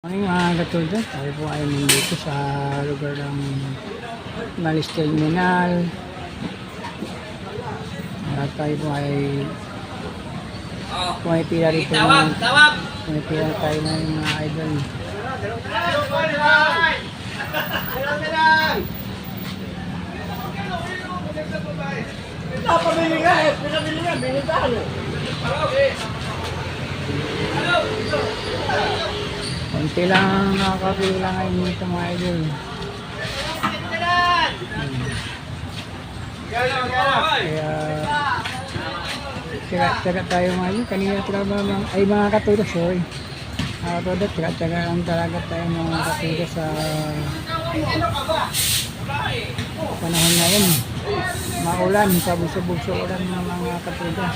Ay mga katulad, tayo po ay nandito sa lugar ng Malis Terminal. At tayo po ay pumipila rito ng pumipila tayo ng mga idol. Pinapabili nga eh, binili ka ano? Konti lang nakakapila ngayon dito mga idol. Kaya tsaga tayo mga idol. Kanina trabaho ay mga katulad, sorry. Mga katulad, tsaga lang talaga tayo mga katulad sa panahon ngayon. Maulan, pabugso-bugso ulan ng mga katulad.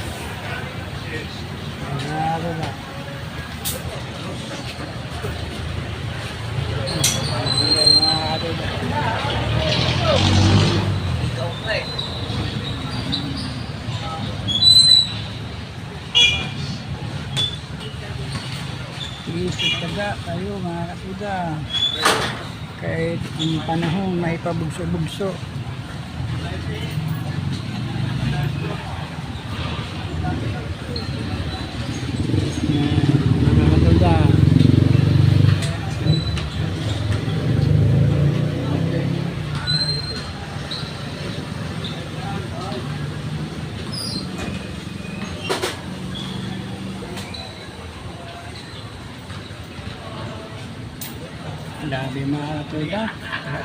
Mga katulad. Taga kayo mga katuda, kahit ang panahon may pabugso-bugso. Mga katuda, ang dami mga katuda,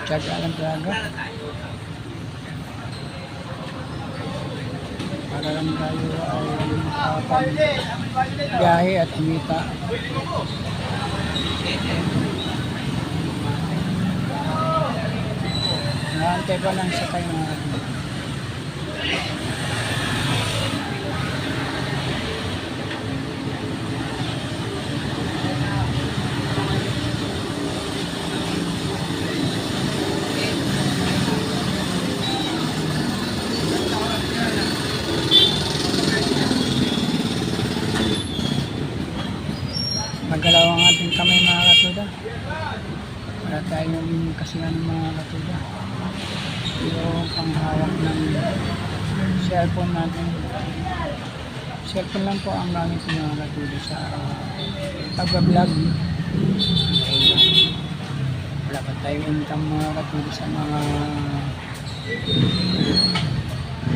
tsaga lang talaga para lang tayo ay makapag-biyahe at umita. Naantay pa lang sa kayo mga katuda. Magalaw ang ating kamay mga katuda para tayo maging kasihan ng mga katuda. Yung panghawak ng cellphone natin, cellphone lang po ang gamit ng mga katuda sa pag-vlog. Wala pa tayong income mga katuda sa mga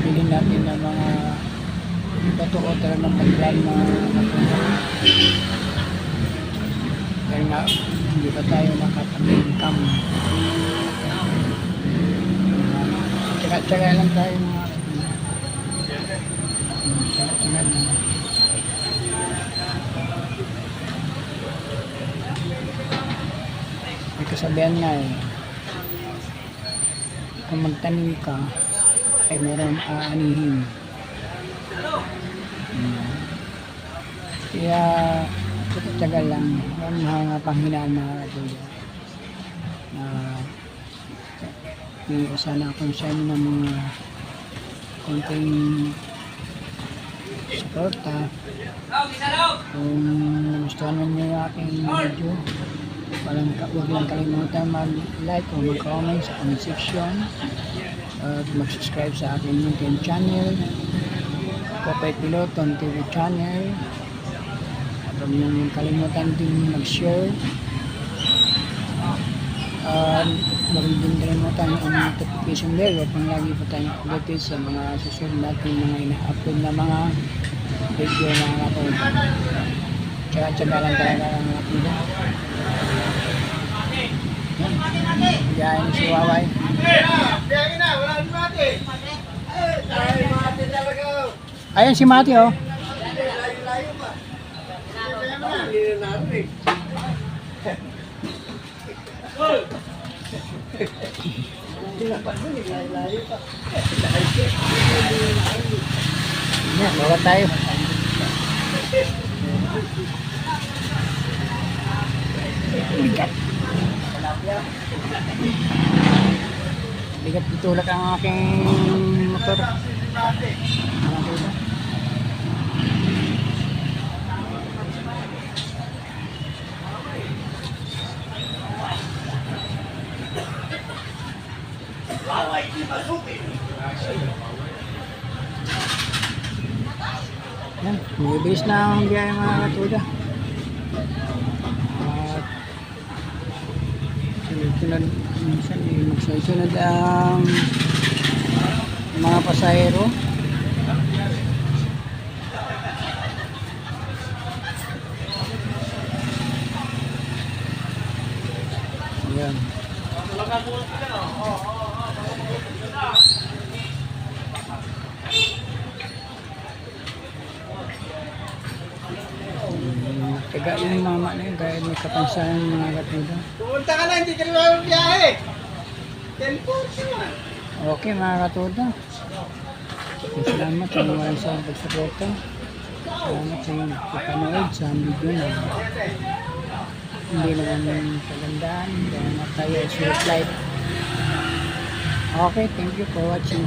bilhin natin na mga totoo talagang pag-vlog mga katuda. Kaya nga, hindi pa tayo makapag-income. Tsaga-tsaga lang tayo mga tsaga-tsaga lang. May kasabihan nga eh, kung magtanim ka, ay meron aanihin. Kaya, tsaga lang, ang mga panghinaan mga katuda na sana akong sa inyo ng mga konting suporta. Kung nagustuhan nyo yung aking video, huwag lang kalimutan mag-like o mag-comment sa comment section at mag-subscribe sa aking YouTube channel, Popeye Piloton TV channel. Huwag niyong kalimutan din mag-share. Huwag din kalimutan ang notification bell upang lagi po tayong updated sa mga susunod natin mga ina-upload na mga video mga katuda. Tsaga-tsaga lang talaga ang mga katuda. Yan si Waway. Ayan si Mati oh. Yan, bawa tayo. Bigat. Bigat itulak ang aking motor. Yan, bumibilis na ang biyahe mga katuda. At sunod-sunod, minsan magsunod ang mga pasahero. Ayan. Taga yung mama na yun, kaya may kapansanan mga katuda. Pumunta ka na, hindi ka naman biyahe. 10:40 man. Okay mga katuda. Salamat sa mga sa pagsuporta. Salamat sa inyong pagpanood sa video na hindi naman kagandaan. Kaya na tayo sulit light. Okay, thank you for watching.